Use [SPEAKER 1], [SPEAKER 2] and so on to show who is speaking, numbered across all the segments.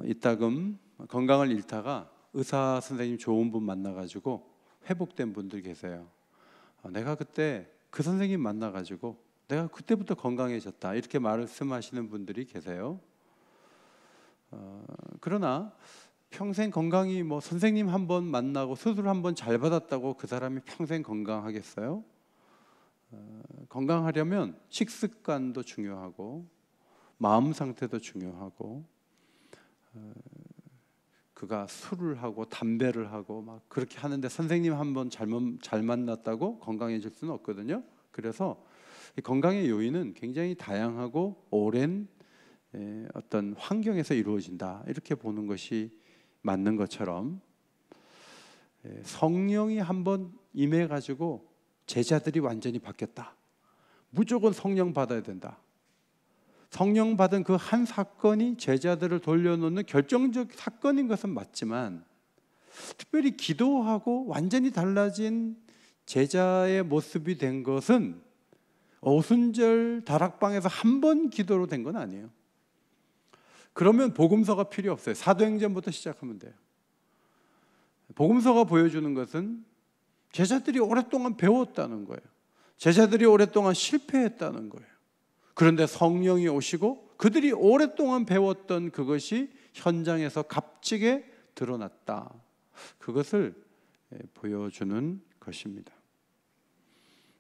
[SPEAKER 1] 이따금 건강을 잃다가 의사 선생님 좋은 분 만나가지고 회복된 분들 계세요. 내가 그때 그 선생님 만나가지고 내가 그때부터 건강해졌다, 이렇게 말씀하시는 분들이 계세요. 그러나 평생 건강히 선생님 한 번 만나고 수술 한 번 잘 받았다고 그 사람이 평생 건강하겠어요? 건강하려면 식습관도 중요하고 마음 상태도 중요하고, 그가 술을 하고 담배를 하고 막 그렇게 하는데 선생님 한 번 잘 만났다고 건강해질 수는 없거든요. 그래서 이 건강의 요인은 굉장히 다양하고 오랜 어떤 환경에서 이루어진다, 이렇게 보는 것이 맞는 것처럼, 성령이 한번 임해가지고 제자들이 완전히 바뀌었다, 무조건 성령 받아야 된다, 성령 받은 그 한 사건이 제자들을 돌려놓는 결정적 사건인 것은 맞지만, 특별히 기도하고 완전히 달라진 제자의 모습이 된 것은 오순절 다락방에서 한 번 기도로 된 건 아니에요. 그러면 복음서가 필요 없어요. 사도행전부터 시작하면 돼요. 복음서가 보여주는 것은 제자들이 오랫동안 배웠다는 거예요. 제자들이 오랫동안 실패했다는 거예요. 그런데 성령이 오시고 그들이 오랫동안 배웠던 그것이 현장에서 값지게 드러났다, 그것을 보여주는 것입니다.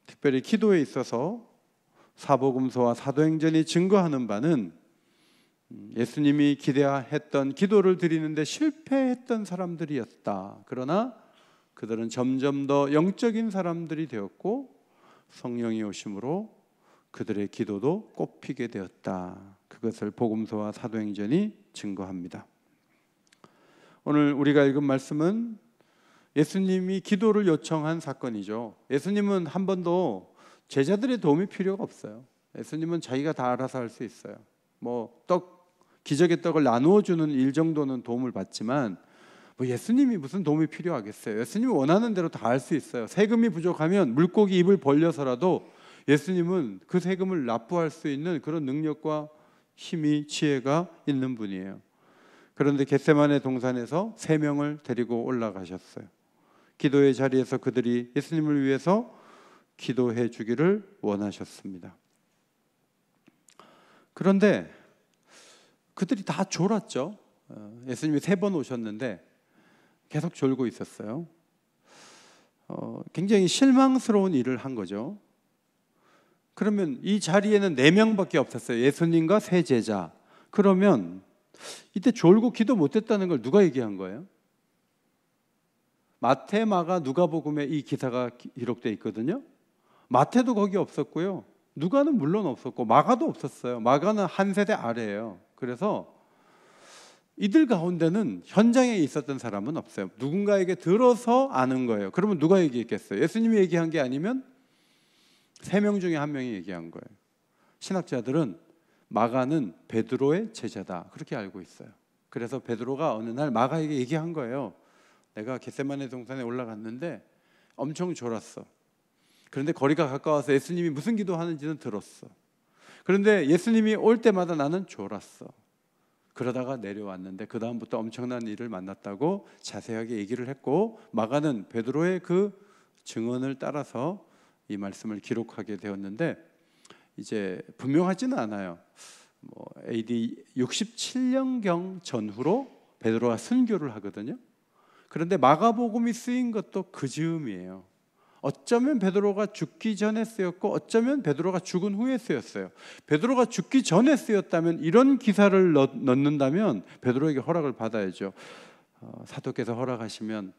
[SPEAKER 1] 특별히 기도에 있어서 사복음서와 사도행전이 증거하는 바는 예수님이 기대했던 기도를 드리는데 실패했던 사람들이었다. 그러나 그들은 점점 더 영적인 사람들이 되었고 성령이 오심으로 그들의 기도도 꽃피게 되었다. 그것을 복음서와 사도행전이 증거합니다. 오늘 우리가 읽은 말씀은 예수님이 기도를 요청한 사건이죠. 예수님은 한 번도 제자들의 도움이 필요가 없어요. 예수님은 자기가 다 알아서 할 수 있어요. 기적의 떡을 나누어 주는 일 정도는 도움을 받지만 예수님이 무슨 도움이 필요하겠어요? 예수님이 원하는 대로 다 할 수 있어요. 세금이 부족하면 물고기 입을 벌려서라도 예수님은 그 세금을 납부할 수 있는 그런 능력과 힘이, 지혜가 있는 분이에요. 그런데 겟세마네 동산에서 3명을 데리고 올라가셨어요. 기도의 자리에서 그들이 예수님을 위해서 기도해 주기를 원하셨습니다. 그런데 그들이 다 졸았죠. 예수님이 3번 오셨는데 계속 졸고 있었어요. 굉장히 실망스러운 일을 한 거죠. 그러면 이 자리에는 4명밖에 없었어요. 예수님과 3 제자. 그러면 이때 졸고 기도 못했다는 걸 누가 얘기한 거예요? 마태, 마가, 누가복음에 이 기사가 기록되어 있거든요. 마태도 거기 없었고요, 누가는 물론 없었고 마가도 없었어요. 마가는 한 세대 아래예요. 그래서 이들 가운데는 현장에 있었던 사람은 없어요. 누군가에게 들어서 아는 거예요. 그러면 누가 얘기했겠어요? 예수님이 얘기한 게 아니면 3명 중에 1명이 얘기한 거예요. 신학자들은 마가는 베드로의 제자다, 그렇게 알고 있어요. 그래서 베드로가 어느 날 마가에게 얘기한 거예요. 내가 겟세마네 동산에 올라갔는데 엄청 졸았어. 그런데 거리가 가까워서 예수님이 무슨 기도하는지는 들었어. 그런데 예수님이 올 때마다 나는 졸았어. 그러다가 내려왔는데 그 다음부터 엄청난 일을 만났다고 자세하게 얘기를 했고, 마가는 베드로의 그 증언을 따라서 이 말씀을 기록하게 되었는데, 이제 분명하지는 않아요. AD 67년경 전후로 베드로가 순교를 하거든요. 그런데 마가복음이 쓰인 것도 그 즈음이에요. 어쩌면 베드로가 죽기 전에 쓰였고 어쩌면 베드로가 죽은 후에 쓰였어요. 베드로가 죽기 전에 쓰였다면, 이런 기사를 넣는다면 베드로에게 허락을 받아야죠. 사도께서 허락하시면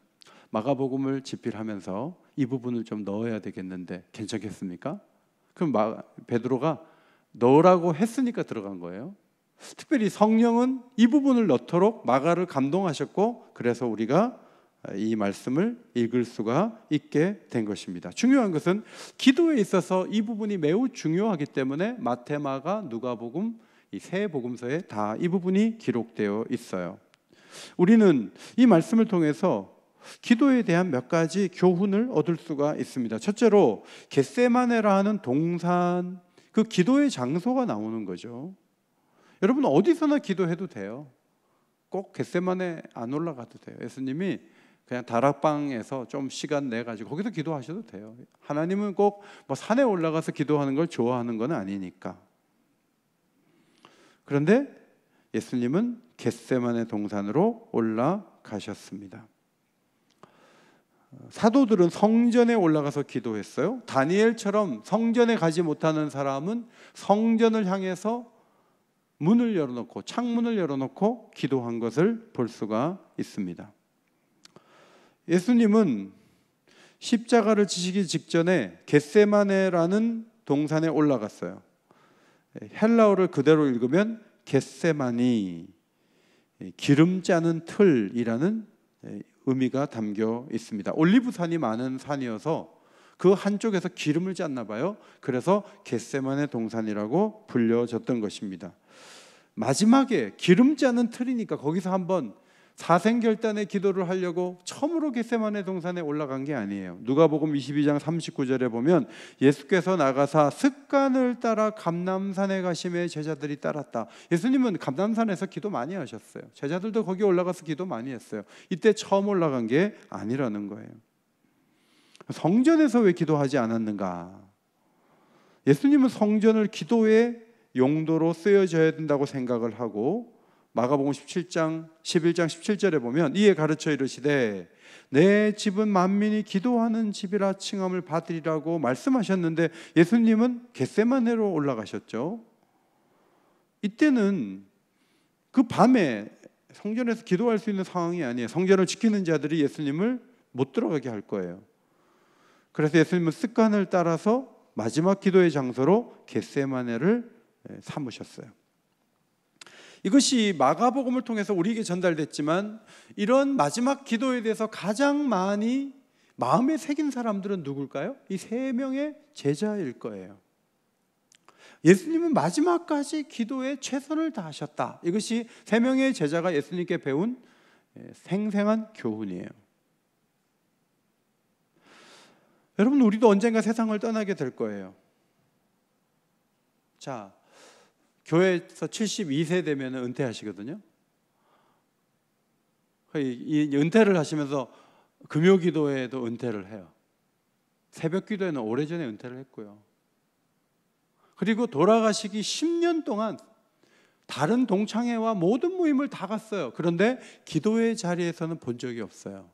[SPEAKER 1] 마가복음을 집필하면서 이 부분을 좀 넣어야 되겠는데 괜찮겠습니까? 그럼 베드로가 넣으라고 했으니까 들어간 거예요. 특별히 성령은 이 부분을 넣도록 마가를 감동하셨고, 그래서 우리가 이 말씀을 읽을 수가 있게 된 것입니다. 중요한 것은 기도에 있어서 이 부분이 매우 중요하기 때문에 마태, 마가, 누가복음 이 3 복음서에 다 이 부분이 기록되어 있어요. 우리는 이 말씀을 통해서 기도에 대한 몇 가지 교훈을 얻을 수가 있습니다. 첫째로 겟세마네라는 동산, 그 기도의 장소가 나오는 거죠. 여러분 어디서나 기도해도 돼요. 꼭 겟세마네 안 올라가도 돼요. 예수님이 그냥 다락방에서 좀 시간 내 가지고 거기서 기도하셔도 돼요. 하나님은 꼭 뭐 산에 올라가서 기도하는 걸 좋아하는 건 아니니까. 그런데 예수님은 겟세마네 동산으로 올라가셨습니다. 사도들은 성전에 올라가서 기도했어요. 다니엘처럼 성전에 가지 못하는 사람은 성전을 향해서 문을 열어놓고 창문을 열어놓고 기도한 것을 볼 수가 있습니다. 예수님은 십자가를 지시기 직전에 겟세마네라는 동산에 올라갔어요. 헬라어를 그대로 읽으면 겟세마니, 기름 짜는 틀이라는 의미가 담겨 있습니다. 올리브산이 많은 산이어서 그 한쪽에서 기름을 짰나 봐요. 그래서 겟세마네 동산이라고 불려졌던 것입니다. 마지막에 기름 짜는 틀이니까 거기서 한번 사생결단의 기도를 하려고 처음으로 겟세마네 동산에 올라간 게 아니에요. 누가복음 22장 39절에 보면 예수께서 나가사 습관을 따라 감람산에 가심에 제자들이 따랐다. 예수님은 감람산에서 기도 많이 하셨어요. 제자들도 거기 올라가서 기도 많이 했어요. 이때 처음 올라간 게 아니라는 거예요. 성전에서 왜 기도하지 않았는가? 예수님은 성전을 기도의 용도로 쓰여져야 된다고 생각을 하고 마가복음 11장 17절에 보면 이에 가르쳐 이르시되 내 집은 만민이 기도하는 집이라 칭함을 받으리라고 말씀하셨는데 예수님은 겟세마네로 올라가셨죠. 이때는 그 밤에 성전에서 기도할 수 있는 상황이 아니에요. 성전을 지키는 자들이 예수님을 못 들어가게 할 거예요. 그래서 예수님은 습관을 따라서 마지막 기도의 장소로 겟세마네를 삼으셨어요. 이것이 마가복음을 통해서 우리에게 전달됐지만 이런 마지막 기도에 대해서 가장 많이 마음에 새긴 사람들은 누굴까요? 이 세 명의 제자일 거예요. 예수님은 마지막까지 기도에 최선을 다하셨다. 이것이 세 명의 제자가 예수님께 배운 생생한 교훈이에요. 여러분, 우리도 언젠가 세상을 떠나게 될 거예요. 자, 교회에서 72세 되면 은퇴하시거든요. 이 은퇴를 하시면서 금요기도에도 은퇴를 해요. 새벽기도에는 오래전에 은퇴를 했고요. 그리고 돌아가시기 10년 동안 다른 동창회와 모든 모임을 다 갔어요. 그런데 기도의 자리에서는 본 적이 없어요.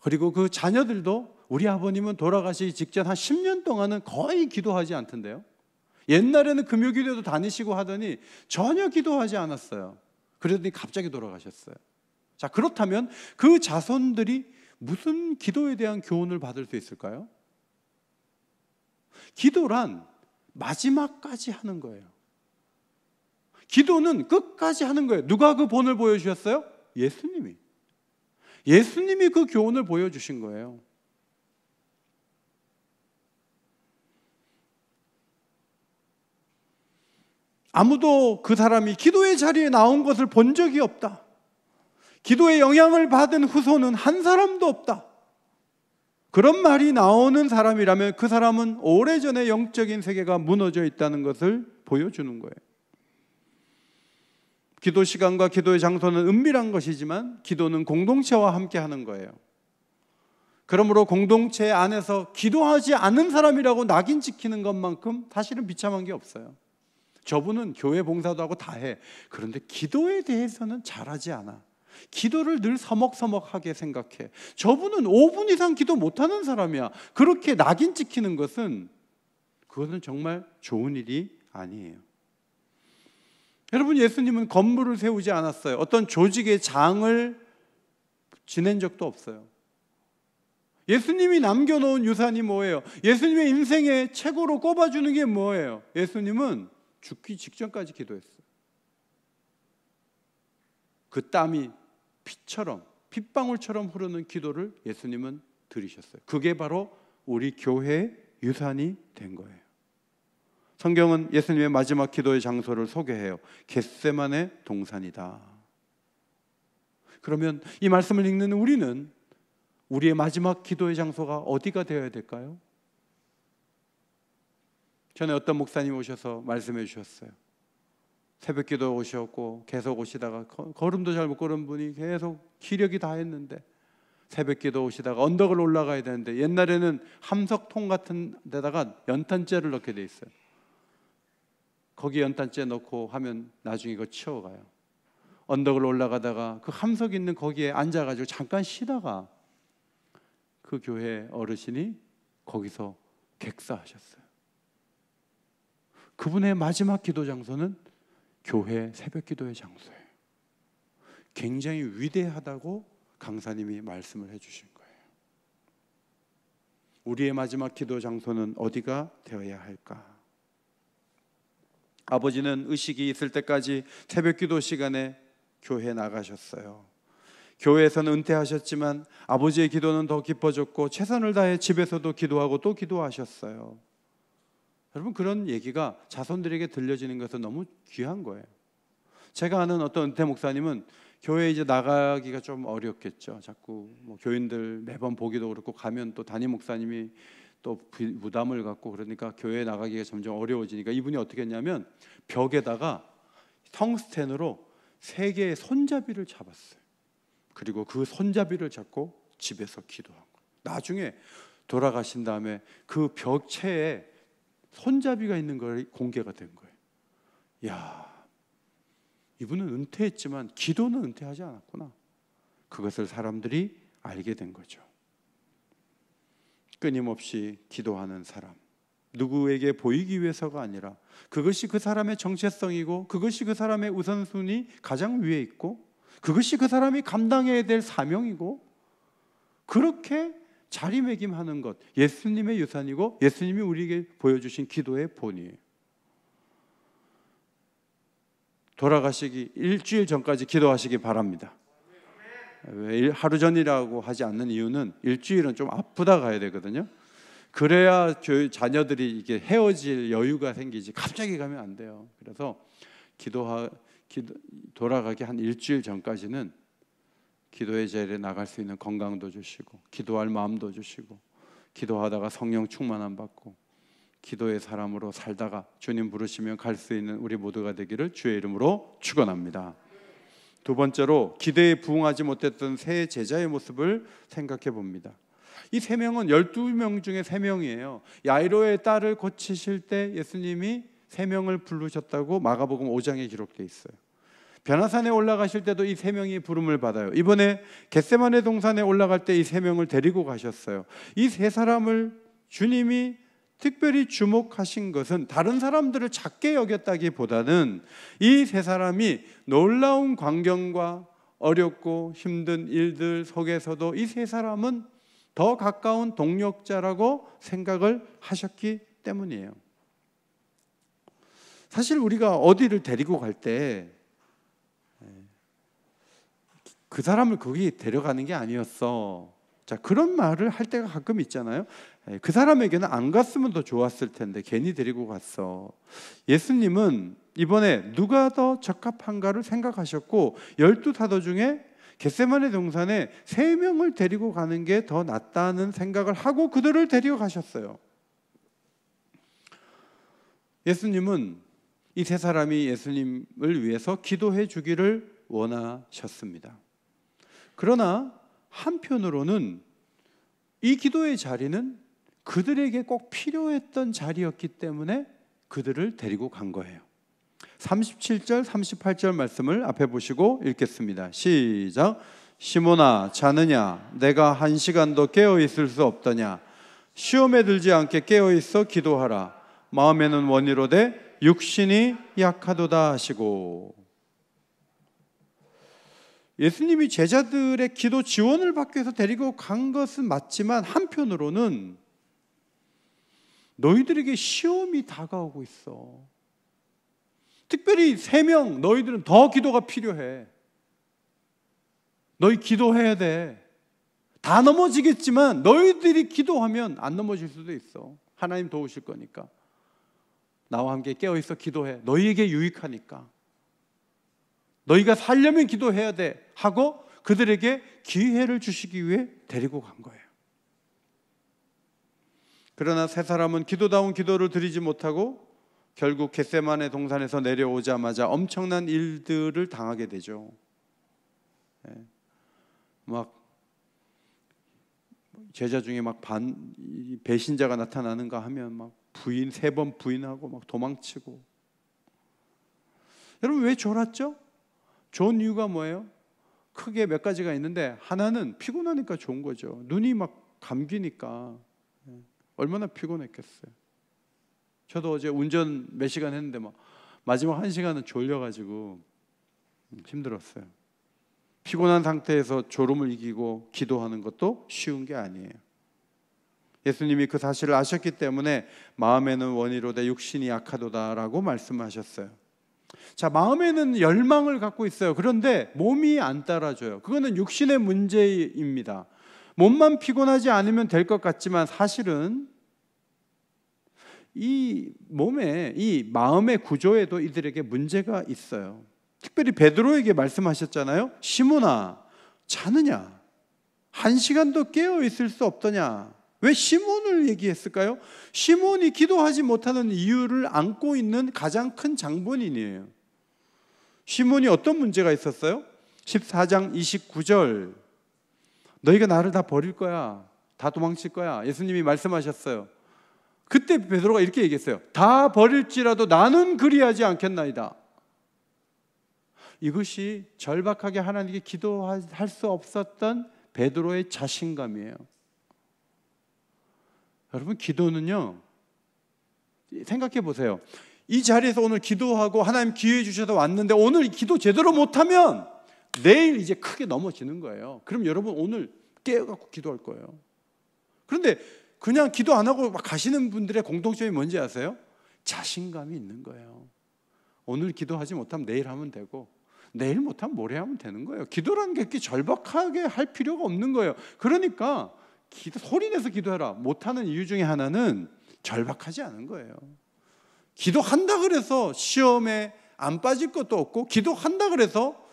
[SPEAKER 1] 그리고 그 자녀들도 우리 아버님은 돌아가시기 직전 한 10년 동안은 거의 기도하지 않던데요. 옛날에는 금요기도도 다니시고 하더니 전혀 기도하지 않았어요. 그러더니 갑자기 돌아가셨어요. 자, 그렇다면 그 자손들이 무슨 기도에 대한 교훈을 받을 수 있을까요? 기도란 마지막까지 하는 거예요. 기도는 끝까지 하는 거예요. 누가 그 본을 보여주셨어요? 예수님이. 예수님이 그 교훈을 보여주신 거예요. 아무도 그 사람이 기도의 자리에 나온 것을 본 적이 없다. 기도의 영향을 받은 후손은 한 사람도 없다. 그런 말이 나오는 사람이라면 그 사람은 오래전에 영적인 세계가 무너져 있다는 것을 보여주는 거예요. 기도 시간과 기도의 장소는 은밀한 것이지만 기도는 공동체와 함께 하는 거예요. 그러므로 공동체 안에서 기도하지 않는 사람이라고 낙인 찍히는 것만큼 사실은 비참한 게 없어요. 저분은 교회 봉사도 하고 다 해. 그런데 기도에 대해서는 잘하지 않아. 기도를 늘 서먹서먹하게 생각해. 저분은 5분 이상 기도 못하는 사람이야. 그렇게 낙인 찍히는 것은 그것은 정말 좋은 일이 아니에요. 여러분, 예수님은 건물을 세우지 않았어요. 어떤 조직의 장을 지낸 적도 없어요. 예수님이 남겨놓은 유산이 뭐예요? 예수님의 인생의 최고로 꼽아주는 게 뭐예요? 예수님은 죽기 직전까지 기도했어요. 그 땀이 피처럼, 핏방울처럼 흐르는 기도를 예수님은 들으셨어요. 그게 바로 우리 교회의 유산이 된 거예요. 성경은 예수님의 마지막 기도의 장소를 소개해요. 겟세마네 동산이다. 그러면 이 말씀을 읽는 우리는 우리의 마지막 기도의 장소가 어디가 되어야 될까요? 전에 어떤 목사님 오셔서 말씀해 주셨어요. 새벽기도 오셨고 계속 오시다가 걸음도 잘 못 걸은 분이 계속 기력이 다 했는데 새벽기도 오시다가 언덕을 올라가야 되는데 옛날에는 함석통 같은 데다가 연탄재를 넣게 돼 있어요. 거기 연탄재 넣고 하면 나중에 이거 치워가요. 언덕을 올라가다가 그 함석 있는 거기에 앉아가지고 잠깐 쉬다가 그 교회 어르신이 거기서 객사하셨어요. 그분의 마지막 기도 장소는 교회 새벽기도의 장소예요. 굉장히 위대하다고 강사님이 말씀을 해주신 거예요. 우리의 마지막 기도 장소는 어디가 되어야 할까? 아버지는 의식이 있을 때까지 새벽기도 시간에 교회에 나가셨어요. 교회에서는 은퇴하셨지만 아버지의 기도는 더 깊어졌고 최선을 다해 집에서도 기도하고 또 기도하셨어요. 여러분, 그런 얘기가 자손들에게 들려지는 것은 너무 귀한 거예요. 제가 아는 어떤 은퇴 목사님은 교회에 이제 나가기가 좀 어렵겠죠. 자꾸 뭐 교인들 매번 보기도 그렇고 가면 또 담임 목사님이 또 부담을 갖고 그러니까 교회에 나가기가 점점 어려워지니까 이분이 어떻게 했냐면 벽에다가 텅스텐으로 3개의 손잡이를 잡았어요. 그리고 그 손잡이를 잡고 집에서 기도한 거예요. 나중에 돌아가신 다음에 그 벽체에 손잡이가 있는 걸 공개가 된 거예요. 야, 이분은 은퇴했지만 기도는 은퇴하지 않았구나. 그것을 사람들이 알게 된 거죠. 끊임없이 기도하는 사람, 누구에게 보이기 위해서가 아니라 그것이 그 사람의 정체성이고 그것이 그 사람의 우선순위 가장 위에 있고 그것이 그 사람이 감당해야 될 사명이고 그렇게 자리매김하는 것, 예수님의 유산이고 예수님이 우리에게 보여주신 기도의 본이에요. 돌아가시기 일주일 전까지 기도하시기 바랍니다. 왜 하루 전이라고 하지 않는 이유는 일주일은 좀 아프다 가야 되거든요. 그래야 자녀들이 이게 헤어질 여유가 생기지 갑자기 가면 안 돼요. 그래서 돌아가기 한 일주일 전까지는 기도의 자리에 나갈 수 있는 건강도 주시고 기도할 마음도 주시고 기도하다가 성령 충만함 받고 기도의 사람으로 살다가 주님 부르시면 갈 수 있는 우리 모두가 되기를 주의 이름으로 축원합니다. 두 번째로 기대에 부응하지 못했던 세 제자의 모습을 생각해 봅니다. 이 3명은 12명 중에 3명이에요. 야이로의 딸을 고치실 때 예수님이 3명을 부르셨다고 마가복음 5장에 기록되어 있어요. 변화산에 올라가실 때도 이 3명이 부름을 받아요. 이번에 겟세마네 동산에 올라갈 때 이 3명을 데리고 가셨어요. 이 3사람을 주님이 특별히 주목하신 것은 다른 사람들을 작게 여겼다기보다는 이 3사람이 놀라운 광경과 어렵고 힘든 일들 속에서도 이 3사람은 더 가까운 동력자라고 생각을 하셨기 때문이에요. 사실 우리가 어디를 데리고 갈 때 그 사람을 거기 데려가는 게 아니었어. 자, 그런 말을 할 때가 가끔 있잖아요. 그 사람에게는 안 갔으면 더 좋았을 텐데 괜히 데리고 갔어. 예수님은 이번에 누가 더 적합한가를 생각하셨고 12사도 중에 겟세마네 동산에 3명을 데리고 가는 게 더 낫다는 생각을 하고 그들을 데리고 가셨어요. 예수님은 이 3사람이 예수님을 위해서 기도해 주기를 원하셨습니다. 그러나 한편으로는 이 기도의 자리는 그들에게 꼭 필요했던 자리였기 때문에 그들을 데리고 간 거예요. 37절, 38절 말씀을 앞에 보시고 읽겠습니다. 시작. 시몬아, 자느냐? 내가 1시간도 깨어 있을 수 없더냐? 시험에 들지 않게 깨어 있어 기도하라. 마음에는 원이로되 육신이 약하도다 하시고. 예수님이 제자들의 기도 지원을 받기 위해서 데리고 간 것은 맞지만 한편으로는 너희들에게 시험이 다가오고 있어. 특별히 3명, 너희들은 더 기도가 필요해. 너희 기도해야 돼. 다 넘어지겠지만 너희들이 기도하면 안 넘어질 수도 있어. 하나님 도우실 거니까. 나와 함께 깨어있어 기도해. 너희에게 유익하니까. 너희가 살려면 기도해야 돼 하고 그들에게 기회를 주시기 위해 데리고 간 거예요. 그러나 3사람은 기도다운 기도를 드리지 못하고 결국 겟세마네 동산에서 내려오자마자 엄청난 일들을 당하게 되죠. 막 제자 중에 막 배신자가 나타나는가 하면 막 부인 3번 부인하고 막 도망치고. 여러분 왜 졸았죠? 좋은 이유가 뭐예요? 크게 몇 가지가 있는데 하나는 피곤하니까 좋은 거죠. 눈이 막 감기니까 얼마나 피곤했겠어요. 저도 어제 운전 몇 시간 했는데 막 마지막 1시간은 졸려가지고 힘들었어요. 피곤한 상태에서 졸음을 이기고 기도하는 것도 쉬운 게 아니에요. 예수님이 그 사실을 아셨기 때문에 마음에는 원이로되 육신이 약하도다라고 말씀하셨어요. 자, 마음에는 열망을 갖고 있어요. 그런데 몸이 안 따라줘요. 그거는 육신의 문제입니다. 몸만 피곤하지 않으면 될 것 같지만 사실은 이 몸에, 이 마음의 구조에도 이들에게 문제가 있어요. 특별히 베드로에게 말씀하셨잖아요. 시몬아, 자느냐? 1시간도 깨어 있을 수 없더냐? 왜 시몬을 얘기했을까요? 시몬이 기도하지 못하는 이유를 안고 있는 가장 큰 장본인이에요. 시몬이 어떤 문제가 있었어요? 14장 29절, 너희가 나를 다 버릴 거야, 다 도망칠 거야, 예수님이 말씀하셨어요. 그때 베드로가 이렇게 얘기했어요. 다 버릴지라도 나는 그리하지 않겠나이다. 이것이 절박하게 하나님께 기도할 수 없었던 베드로의 자신감이에요. 여러분, 기도는요, 생각해 보세요. 이 자리에서 오늘 기도하고 하나님 기회 주셔서 왔는데 오늘 기도 제대로 못하면 내일 이제 크게 넘어지는 거예요. 그럼 여러분 오늘 깨어갖고 기도할 거예요. 그런데 그냥 기도 안 하고 막 가시는 분들의 공통점이 뭔지 아세요? 자신감이 있는 거예요. 오늘 기도하지 못하면 내일 하면 되고, 내일 못하면 모레 하면 되는 거예요. 기도라는 게 그렇게 절박하게 할 필요가 없는 거예요. 그러니까 소리내서 기도해라 못하는 이유 중에 하나는 절박하지 않은 거예요. 기도한다 그래서 시험에 안 빠질 것도 없고, 기도한다 그래서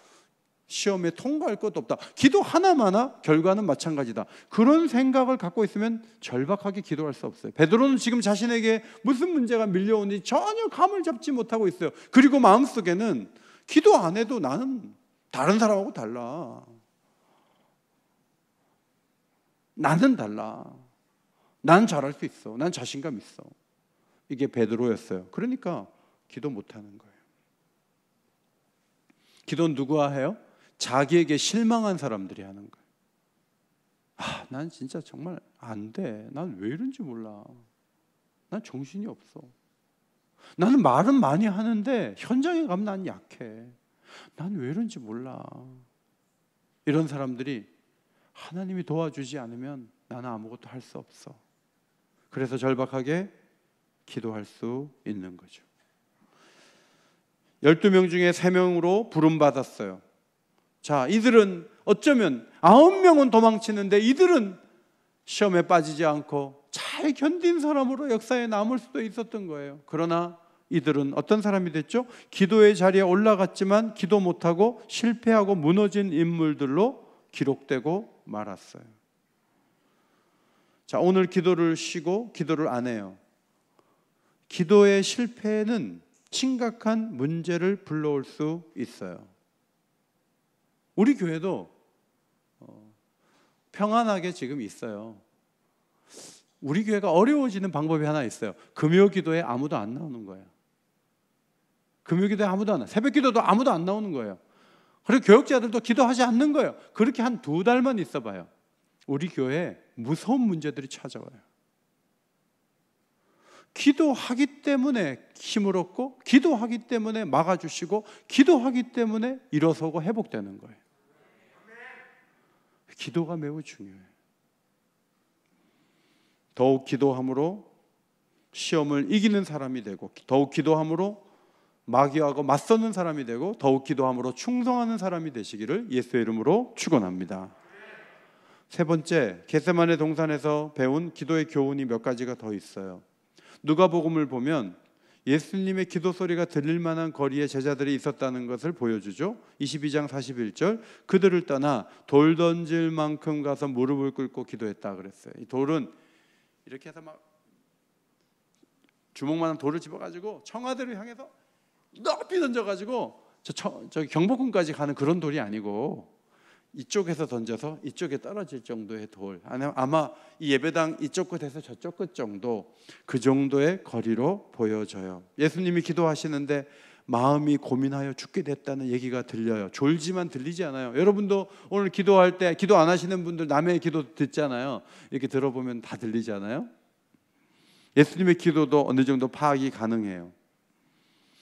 [SPEAKER 1] 시험에 통과할 것도 없다. 기도 하나마나 결과는 마찬가지다. 그런 생각을 갖고 있으면 절박하게 기도할 수 없어요. 베드로는 지금 자신에게 무슨 문제가 밀려오는지 전혀 감을 잡지 못하고 있어요. 그리고 마음속에는 기도 안 해도 나는 다른 사람하고 달라. 나는 달라. 난 잘할 수 있어. 난 자신감 있어. 이게 베드로였어요. 그러니까 기도 못하는 거예요. 기도는 누가 해요? 자기에게 실망한 사람들이 하는 거예요. 아, 난 진짜 정말 안 돼. 난 왜 이런지 몰라. 난 정신이 없어. 나는 말은 많이 하는데 현장에 가면 난 약해. 난 왜 이런지 몰라. 이런 사람들이 하나님이 도와주지 않으면 나는 아무것도 할 수 없어. 그래서 절박하게 기도할 수 있는 거죠. 12명 중에 3명으로 부름받았어요. 자, 이들은 어쩌면 9명은 도망치는데 이들은 시험에 빠지지 않고 잘 견딘 사람으로 역사에 남을 수도 있었던 거예요. 그러나 이들은 어떤 사람이 됐죠? 기도의 자리에 올라갔지만 기도 못하고 실패하고 무너진 인물들로 기록되고 말았어요. 자, 오늘 기도를 쉬고 기도를 안 해요. 기도의 실패는 심각한 문제를 불러올 수 있어요. 우리 교회도 평안하게 지금 있어요. 우리 교회가 어려워지는 방법이 하나 있어요. 금요 기도에 아무도 안 나오는 거예요. 금요 기도에 아무도 안 나와요. 새벽 기도도 아무도 안 나오는 거예요. 그리고 교역자들도 기도하지 않는 거예요. 그렇게 한 2달만 있어봐요. 우리 교회에 무서운 문제들이 찾아와요. 기도하기 때문에 힘을 얻고, 기도하기 때문에 막아주시고, 기도하기 때문에 일어서고 회복되는 거예요. 기도가 매우 중요해요. 더욱 기도함으로 시험을 이기는 사람이 되고, 더욱 기도함으로 마귀하고 맞서는 사람이 되고, 더욱 기도함으로 충성하는 사람이 되시기를 예수의 이름으로 축원합니다. 세 번째, 겟세마네 동산에서 배운 기도의 교훈이 몇 가지가 더 있어요. 누가복음을 보면 예수님의 기도 소리가 들릴 만한 거리에 제자들이 있었다는 것을 보여주죠. 22장 41절, 그들을 떠나 돌 던질 만큼 가서 무릎을 꿇고 기도했다 그랬어요. 이 돌은 이렇게 해서 막 주먹만한 돌을 집어가지고 청와대를 향해서 높이 던져가지고 저 경복궁까지 가는 그런 돌이 아니고 이쪽에서 던져서 이쪽에 떨어질 정도의 돌, 아마 이 예배당 이쪽 끝에서 저쪽 끝 정도, 그 정도의 거리로 보여져요. 예수님이 기도하시는데 마음이 고민하여 죽게 됐다는 얘기가 들려요. 졸지만 들리지 않아요. 여러분도 오늘 기도할 때 기도 안 하시는 분들 남의 기도 듣잖아요. 이렇게 들어보면 다 들리잖아요. 예수님의 기도도 어느 정도 파악이 가능해요.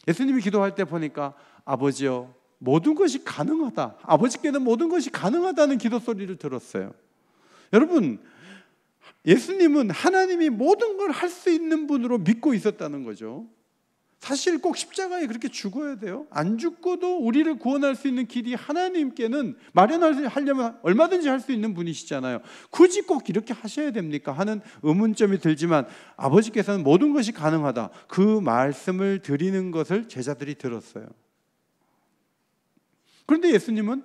[SPEAKER 1] 예수님이 기도할 때 보니까 아버지여 모든 것이 가능하다, 아버지께는 모든 것이 가능하다는 기도 소리를 들었어요. 여러분, 예수님은 하나님이 모든 걸 할 수 있는 분으로 믿고 있었다는 거죠. 사실 꼭 십자가에 그렇게 죽어야 돼요? 안 죽고도 우리를 구원할 수 있는 길이 하나님께는 마련하려면 얼마든지 할 수 있는 분이시잖아요. 굳이 꼭 이렇게 하셔야 됩니까? 하는 의문점이 들지만 아버지께서는 모든 것이 가능하다, 그 말씀을 드리는 것을 제자들이 들었어요. 그런데 예수님은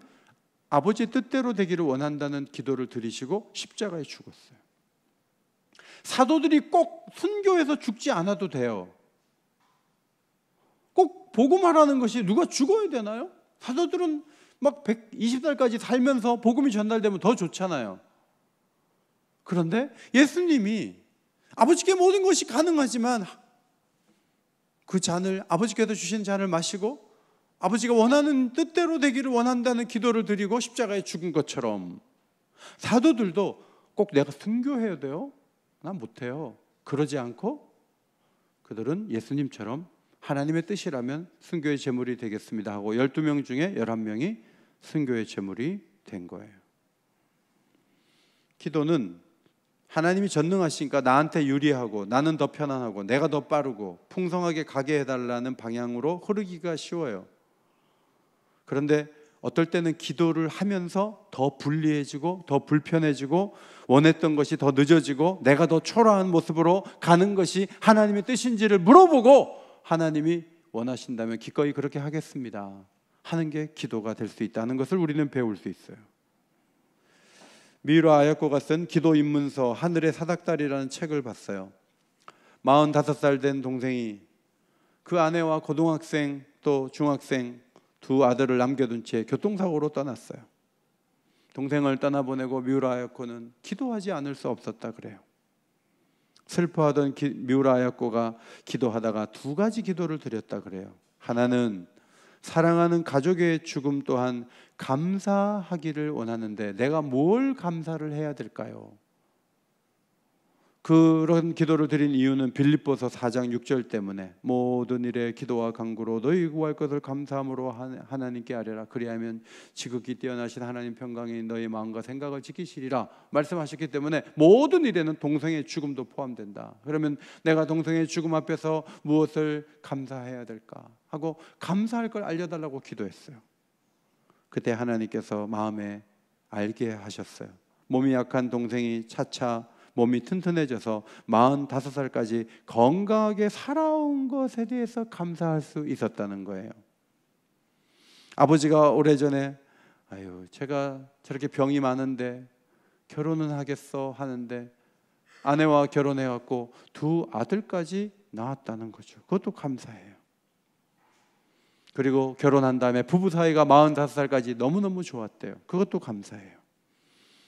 [SPEAKER 1] 아버지의 뜻대로 되기를 원한다는 기도를 드리시고 십자가에 죽었어요. 사도들이 꼭 순교해서 죽지 않아도 돼요. 꼭 복음하라는 것이 누가 죽어야 되나요? 사도들은 막 120살까지 살면서 복음이 전달되면 더 좋잖아요. 그런데 예수님이 아버지께 모든 것이 가능하지만 그 잔을, 아버지께서 주신 잔을 마시고 아버지가 원하는 뜻대로 되기를 원한다는 기도를 드리고 십자가에 죽은 것처럼 사도들도 꼭 내가 순교해야 돼요? 난 못해요. 그러지 않고 그들은 예수님처럼 하나님의 뜻이라면 순교의 제물이 되겠습니다 하고 12명 중에 11명이 순교의 제물이 된 거예요. 기도는 하나님이 전능하시니까 나한테 유리하고 나는 더 편안하고 내가 더 빠르고 풍성하게 가게 해달라는 방향으로 흐르기가 쉬워요. 그런데 어떨 때는 기도를 하면서 더 불리해지고 더 불편해지고 원했던 것이 더 늦어지고 내가 더 초라한 모습으로 가는 것이 하나님의 뜻인지를 물어보고 하나님이 원하신다면 기꺼이 그렇게 하겠습니다 하는 게 기도가 될 수 있다는 것을 우리는 배울 수 있어요. 미우라 아야코가 쓴 기도 입문서 하늘의 사닥다리라는 책을 봤어요. 45살 된 동생이 그 아내와 고등학생 또 중학생 두 아들을 남겨둔 채 교통사고로 떠났어요. 동생을 떠나보내고 미우라 아야코는 기도하지 않을 수 없었다 그래요. 슬퍼하던 미우라 아야코가 기도하다가 두 가지 기도를 드렸다 그래요. 하나는 사랑하는 가족의 죽음 또한 감사하기를 원하는데 내가 뭘 감사를 해야 될까요? 그런 기도를 드린 이유는 빌립보서 4장 6절 때문에 모든 일에 기도와 간구로 너희 구할 것을 감사함으로 하나님께 아뢰라. 그리하면 지극히 뛰어나신 하나님 평강이 너희 마음과 생각을 지키시리라 말씀하셨기 때문에 모든 일에는 동생의 죽음도 포함된다. 그러면 내가 동생의 죽음 앞에서 무엇을 감사해야 될까 하고 감사할 걸 알려달라고 기도했어요. 그때 하나님께서 마음에 알게 하셨어요. 몸이 약한 동생이 차차 몸이 튼튼해져서 45살까지 건강하게 살아온 것에 대해서 감사할 수 있었다는 거예요. 아버지가 오래전에 제가 저렇게 병이 많은데 결혼은 하겠어 하는데 아내와 결혼해갖고 두 아들까지 낳았다는 거죠. 그것도 감사해요. 그리고 결혼한 다음에 부부 사이가 45살까지 너무너무 좋았대요. 그것도 감사해요.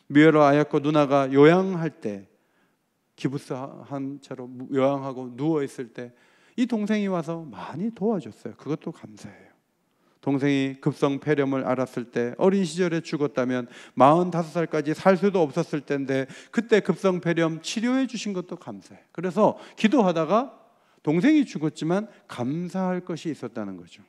[SPEAKER 1] 미우라 아야코 누나가 요양할 때 기부스한 채로 요양하고 누워있을 때 이 동생이 와서 많이 도와줬어요. 그것도 감사해요. 동생이 급성 폐렴을 앓았을 때 어린 시절에 죽었다면 45살까지 살 수도 없었을 텐데 그때 급성 폐렴 치료해 주신 것도 감사해요. 그래서 기도하다가 동생이 죽었지만 감사할 것이 있었다는 거죠.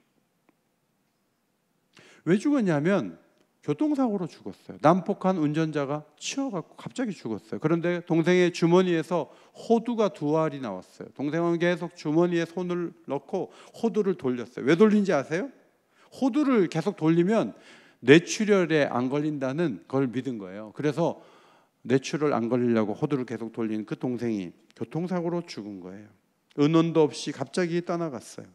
[SPEAKER 1] 왜 죽었냐면 교통사고로 죽었어요. 난폭한 운전자가 치여갖고 갑자기 죽었어요. 그런데 동생의 주머니에서 호두가 2알이 나왔어요. 동생은 계속 주머니에 손을 넣고 호두를 돌렸어요. 왜 돌린지 아세요? 호두를 계속 돌리면 뇌출혈에 안 걸린다는 걸 믿은 거예요. 그래서 뇌출혈 안 걸리려고 호두를 계속 돌리는 그 동생이 교통사고로 죽은 거예요. 은원도 없이 갑자기 떠나갔어요.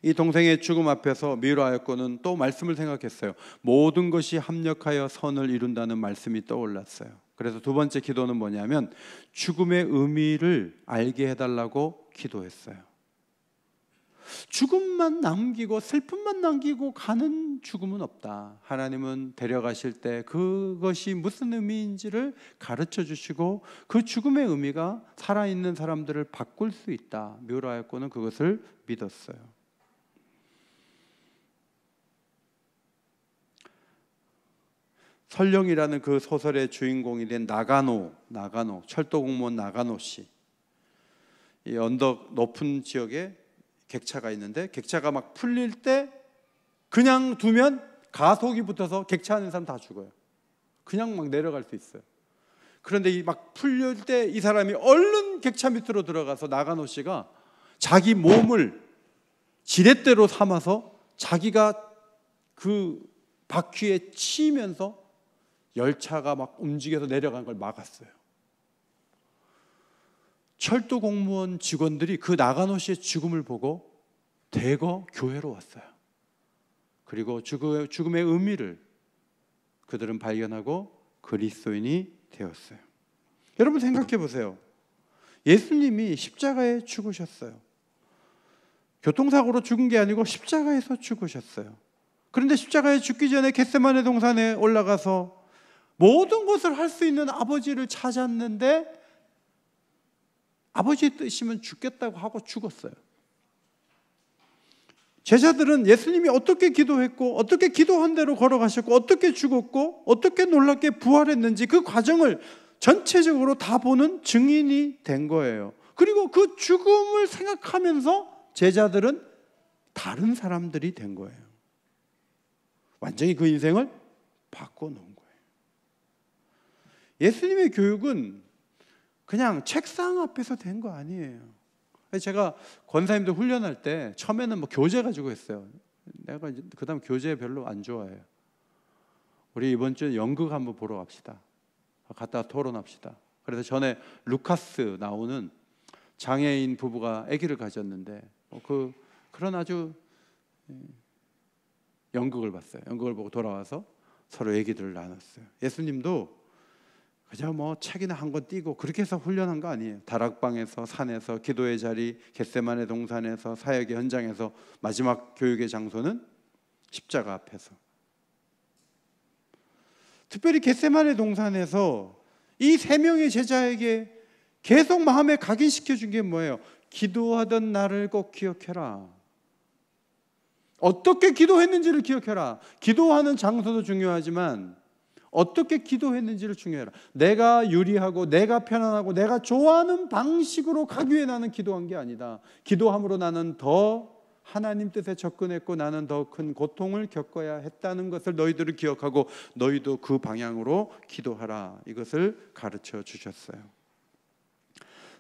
[SPEAKER 1] 이 동생의 죽음 앞에서 미우라 아야코는 또 말씀을 생각했어요. 모든 것이 합력하여 선을 이룬다는 말씀이 떠올랐어요. 그래서 두 번째 기도는 뭐냐면 죽음의 의미를 알게 해달라고 기도했어요. 죽음만 남기고 슬픔만 남기고 가는 죽음은 없다. 하나님은 데려가실 때 그것이 무슨 의미인지를 가르쳐 주시고 그 죽음의 의미가 살아있는 사람들을 바꿀 수 있다. 묘라야코는 그것을 믿었어요. 설령이라는 그 소설의 주인공이 된 나가노 철도공무원 나가노 씨, 이 언덕 높은 지역에 객차가 있는데 객차가 막 풀릴 때 그냥 두면 가속이 붙어서 객차 안에 사람 다 죽어요. 그냥 막 내려갈 수 있어요. 그런데 이 막 풀릴 때 이 사람이 얼른 객차 밑으로 들어가서 나가노 씨가 자기 몸을 지렛대로 삼아서 자기가 그 바퀴에 치면서 열차가 막 움직여서 내려간 걸 막았어요. 철도 공무원 직원들이 그 나가노 씨의 죽음을 보고 대거 교회로 왔어요. 그리고 죽음의 의미를 그들은 발견하고 그리스도인이 되었어요. 여러분 생각해 보세요. 예수님이 십자가에 죽으셨어요. 교통사고로 죽은 게 아니고 십자가에서 죽으셨어요. 그런데 십자가에 죽기 전에 겟세마네 동산에 올라가서 모든 것을 할 수 있는 아버지를 찾았는데 아버지의 뜻이면 죽겠다고 하고 죽었어요. 제자들은 예수님이 어떻게 기도했고 어떻게 기도한 대로 걸어가셨고 어떻게 죽었고 어떻게 놀랍게 부활했는지 그 과정을 전체적으로 다 보는 증인이 된 거예요. 그리고 그 죽음을 생각하면서 제자들은 다른 사람들이 된 거예요. 완전히 그 인생을 바꿔놓은 거예요. 예수님의 교육은 그냥 책상 앞에서 된 거 아니에요. 제가 권사님들 훈련할 때 처음에는 뭐 교재 가지고 했어요. 내가 그 다음 교재 별로 안 좋아해요. 우리 이번 주에 연극 한번 보러 갑시다. 갔다가 토론합시다. 그래서 전에 루카스 나오는 장애인 부부가 아기를 가졌는데 그런 아주 연극을 봤어요. 연극을 보고 돌아와서 서로 얘기들을 나눴어요. 예수님도 그저 뭐 책이나 한 권 띄고 그렇게 해서 훈련한 거 아니에요. 다락방에서, 산에서, 기도의 자리, 겟세마네 동산에서, 사역의 현장에서, 마지막 교육의 장소는 십자가 앞에서. 특별히 겟세마네 동산에서 이 세 명의 제자에게 계속 마음에 각인시켜 준 게 뭐예요? 기도하던 나를 꼭 기억해라. 어떻게 기도했는지를 기억해라. 기도하는 장소도 중요하지만 어떻게 기도했는지를 중요해라. 내가 유리하고 내가 편안하고 내가 좋아하는 방식으로 가기 위해 나는 기도한 게 아니다. 기도함으로 나는 더 하나님 뜻에 접근했고 나는 더 큰 고통을 겪어야 했다는 것을 너희들을 기억하고 너희도 그 방향으로 기도하라. 이것을 가르쳐 주셨어요.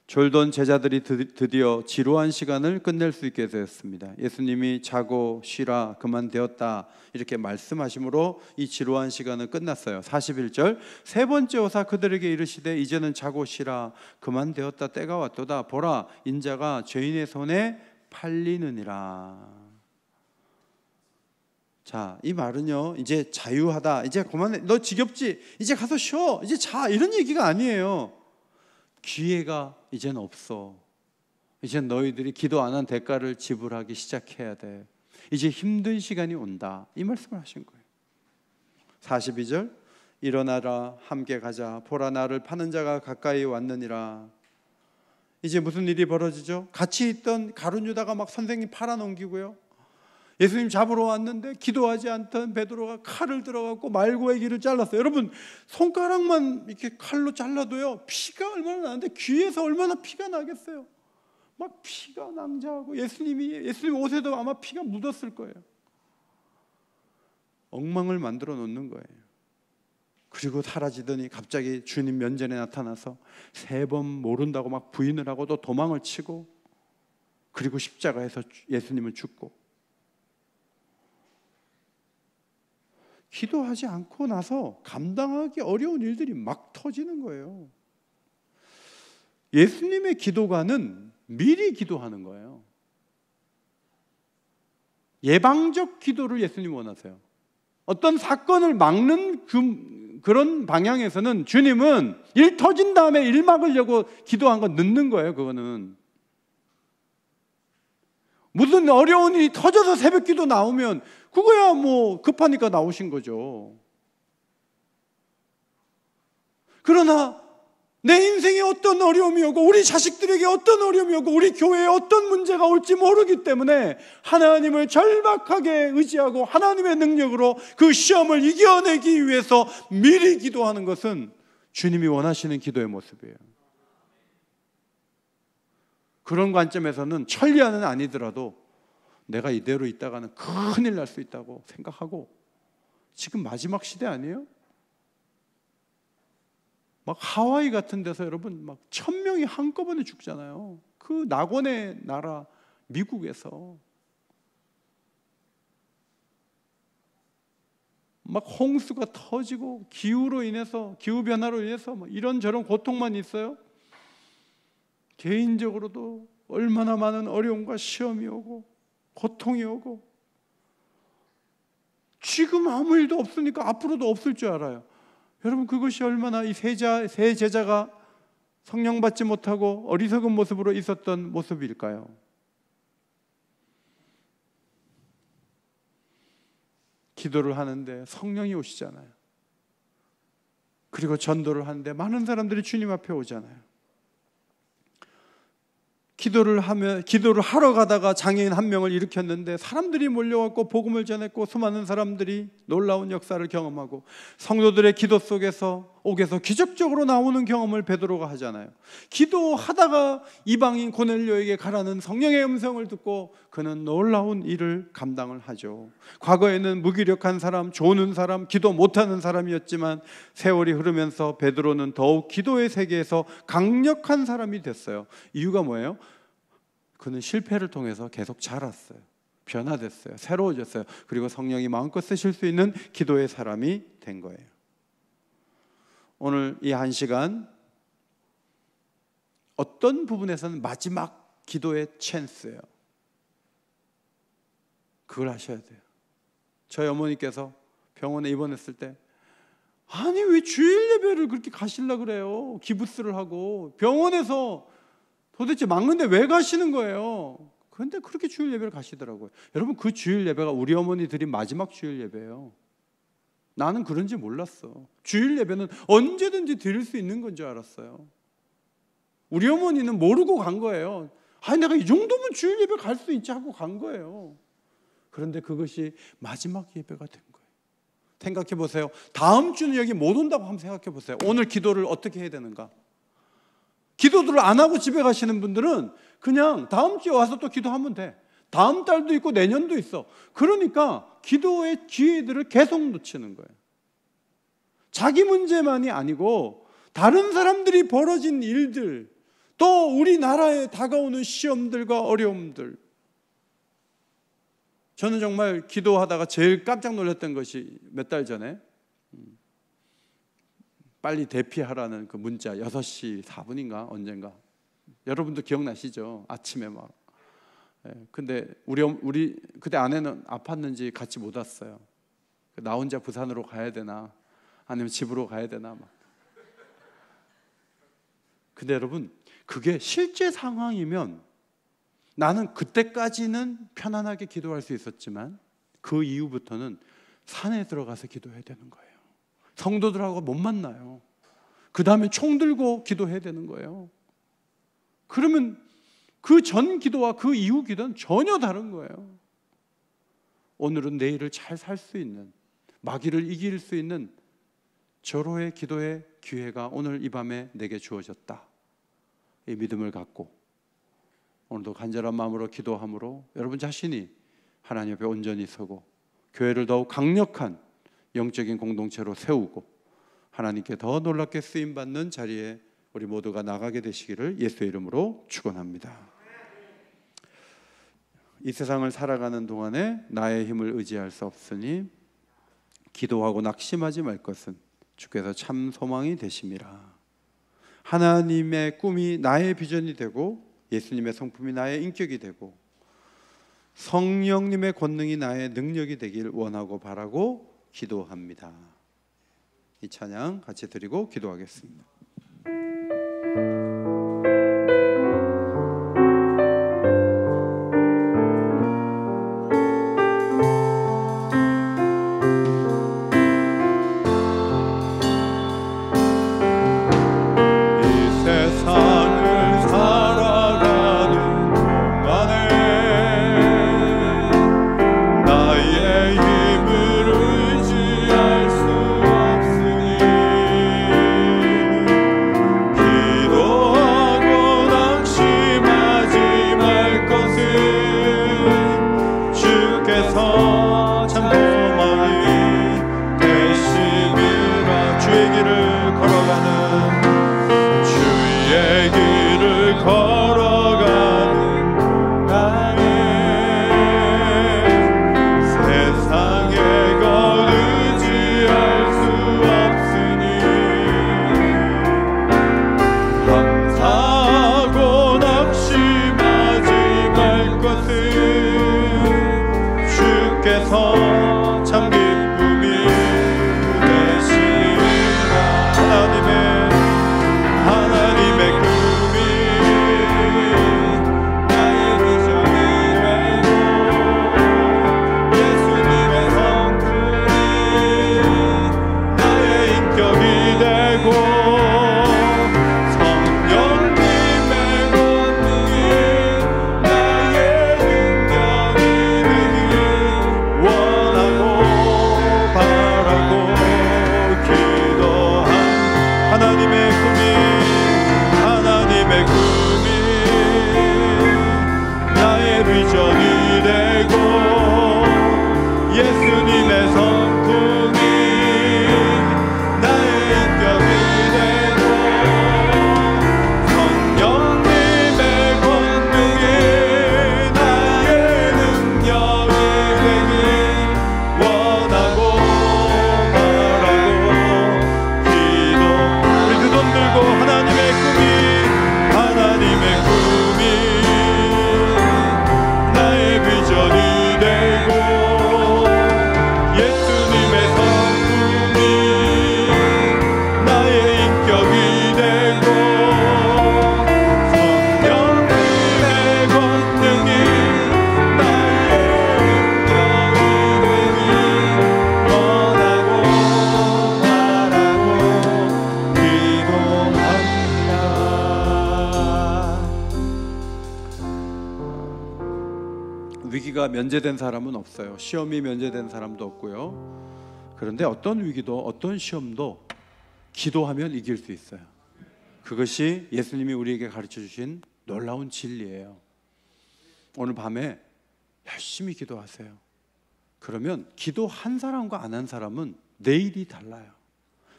[SPEAKER 1] 졸던 제자들이 드디어 지루한 시간을 끝낼 수 있게 되었습니다. 예수님이 자고 쉬라 그만 되었다 이렇게 말씀하심으로 이 지루한 시간은 끝났어요. 41절 세 번째 오사 그들에게 이르시되 이제는 자고 쉬라 그만 되었다 때가 왔도다 보라 인자가 죄인의 손에 팔리느니라. 자, 이 말은요 이제 자유하다 이제 그만해 너 지겹지 이제 가서 쉬어 이제 자 이런 얘기가 아니에요. 기회가 이젠 없어. 이제 너희들이 기도 안 한 대가를 지불하기 시작해야 돼. 이제 힘든 시간이 온다. 이 말씀을 하신 거예요. 42절 일어나라 함께 가자 보라 나를 파는 자가 가까이 왔느니라. 이제 무슨 일이 벌어지죠? 같이 있던 가룟 유다가 막 선생님 팔아넘기고요. 예수님 잡으러 왔는데 기도하지 않던 베드로가 칼을 들어갖고 말고의 귀를 잘랐어요. 여러분 손가락만 이렇게 칼로 잘라도요 피가 얼마나 나는데 귀에서 얼마나 피가 나겠어요. 막 피가 낭자하고 예수님 옷에도 아마 피가 묻었을 거예요. 엉망을 만들어 놓는 거예요. 그리고 사라지더니 갑자기 주님 면전에 나타나서 3번 모른다고 막 부인을 하고 또 도망을 치고 그리고 십자가에서 예수님은 죽고. 기도하지 않고 나서 감당하기 어려운 일들이 막 터지는 거예요. 예수님의 기도관은 미리 기도하는 거예요. 예방적 기도를 예수님 원하세요. 어떤 사건을 막는 그런 방향에서는 주님은 일 터진 다음에 일 막으려고 기도한 건 늦는 거예요. 그거는 무슨 어려운 일이 터져서 새벽기도 나오면 그거야 뭐 급하니까 나오신 거죠. 그러나 내 인생에 어떤 어려움이 오고 우리 자식들에게 어떤 어려움이 오고 우리 교회에 어떤 문제가 올지 모르기 때문에 하나님을 절박하게 의지하고 하나님의 능력으로 그 시험을 이겨내기 위해서 미리 기도하는 것은 주님이 원하시는 기도의 모습이에요. 그런 관점에서는 천리안은 아니더라도 내가 이대로 있다가는 큰일 날 수 있다고 생각하고, 지금 마지막 시대 아니에요? 막 하와이 같은 데서 여러분 막 1000명이 한꺼번에 죽잖아요. 그 낙원의 나라 미국에서 막 홍수가 터지고 기후로 인해서, 기후 변화로 인해서 뭐 이런저런 고통만 있어요. 개인적으로도 얼마나 많은 어려움과 시험이 오고 고통이 오고, 지금 아무 일도 없으니까 앞으로도 없을 줄 알아요. 여러분, 그것이 얼마나 이 세 제자가 성령 받지 못하고 어리석은 모습으로 있었던 모습일까요? 기도를 하는데 성령이 오시잖아요. 그리고 전도를 하는데 많은 사람들이 주님 앞에 오잖아요. 기도를 하러 가다가 장애인 한 명을 일으켰는데 사람들이 몰려왔고 복음을 전했고 수많은 사람들이 놀라운 역사를 경험하고, 성도들의 기도 속에서 옥에서 기적적으로 나오는 경험을 베드로가 하잖아요. 기도하다가 이방인 고넬료에게 가라는 성령의 음성을 듣고 그는 놀라운 일을 감당을 하죠. 과거에는 무기력한 사람, 조는 사람, 기도 못하는 사람이었지만 세월이 흐르면서 베드로는 더욱 기도의 세계에서 강력한 사람이 됐어요. 이유가 뭐예요? 그는 실패를 통해서 계속 자랐어요. 변화됐어요. 새로워졌어요. 그리고 성령이 마음껏 쓰실 수 있는 기도의 사람이 된 거예요. 오늘 이 한 시간 어떤 부분에서는 마지막 기도의 찬스예요. 그걸 하셔야 돼요. 저희 어머니께서 병원에 입원했을 때, 아니 왜 주일 예배를 그렇게 가시려고 그래요? 기부스를 하고 병원에서 도대체 막는데 왜 가시는 거예요? 그런데 그렇게 주일 예배를 가시더라고요. 여러분, 그 주일 예배가 우리 어머니 드린 마지막 주일 예배예요. 나는 그런지 몰랐어. 주일 예배는 언제든지 드릴 수 있는 건 줄 알았어요. 우리 어머니는 모르고 간 거예요. 아니 내가 이 정도면 주일 예배 갈 수 있지 하고 간 거예요. 그런데 그것이 마지막 예배가 된 거예요. 생각해 보세요. 다음 주는 여기 못 온다고 한번 생각해 보세요. 오늘 기도를 어떻게 해야 되는가? 기도들을 안 하고 집에 가시는 분들은 그냥 다음 주에 와서 또 기도하면 돼. 다음 달도 있고 내년도 있어. 그러니까 기도의 기회들을 계속 놓치는 거예요. 자기 문제만이 아니고 다른 사람들이 벌어진 일들, 또 우리나라에 다가오는 시험들과 어려움들. 저는 정말 기도하다가 제일 깜짝 놀랐던 것이 몇 달 전에 빨리 대피하라는 그 문자 6시 4분인가 언젠가, 여러분도 기억나시죠? 아침에 막. 근데 우리 그때 아내는 아팠는지 같이 못 왔어요. 나 혼자 부산으로 가야 되나 아니면 집으로 가야 되나 막. 근데 여러분, 그게 실제 상황이면 나는 그때까지는 편안하게 기도할 수 있었지만 그 이후부터는 산에 들어가서 기도해야 되는 거예요. 성도들하고 못 만나요. 그 다음에 총 들고 기도해야 되는 거예요. 그러면 그 전 기도와 그 이후 기도는 전혀 다른 거예요. 오늘은 내일을 잘 살 수 있는, 마귀를 이길 수 있는 절호의 기도의 기회가 오늘 이 밤에 내게 주어졌다. 이 믿음을 갖고 오늘도 간절한 마음으로 기도함으로 여러분 자신이 하나님 앞에 온전히 서고 교회를 더욱 강력한 영적인 공동체로 세우고 하나님께 더 놀랍게 쓰임받는 자리에 우리 모두가 나가게 되시기를 예수의 이름으로 축원합니다. 이 세상을 살아가는 동안에 나의 힘을 의지할 수 없으니 기도하고 낙심하지 말 것은 주께서 참 소망이 되심이라. 하나님의 꿈이 나의 비전이 되고 예수님의 성품이 나의 인격이 되고 성령님의 권능이 나의 능력이 되길 원하고 바라고 기도합니다. 이 찬양 같이 드리고 기도하겠습니다. 위기가 면제된 사람은 없어요. 시험이 면제된 사람도 없고요. 그런데 어떤 위기도 어떤 시험도 기도하면 이길 수 있어요. 그것이 예수님이 우리에게 가르쳐 주신 놀라운 진리예요. 오늘 밤에 열심히 기도하세요. 그러면 기도한 사람과 안 한 사람은 내일이 달라요.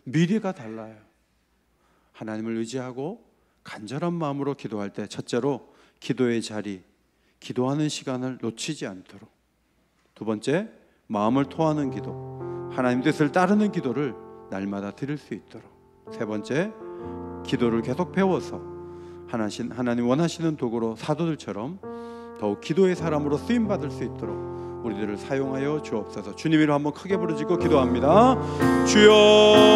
[SPEAKER 1] 미래가 달라요. 하나님을 의지하고 간절한 마음으로 기도할 때 첫째로 기도의 자리, 기도하는 시간을 놓치지 않도록. 두 번째, 마음을 토하는 기도, 하나님 뜻을 따르는 기도를 날마다 드릴 수 있도록. 세 번째, 기도를 계속 배워서 하나님 원하시는 도구로 사도들처럼 더욱 기도의 사람으로 쓰임받을 수 있도록 우리들을 사용하여 주옵소서. 주님 이름 한번 크게 부르짖고 기도합니다. 주여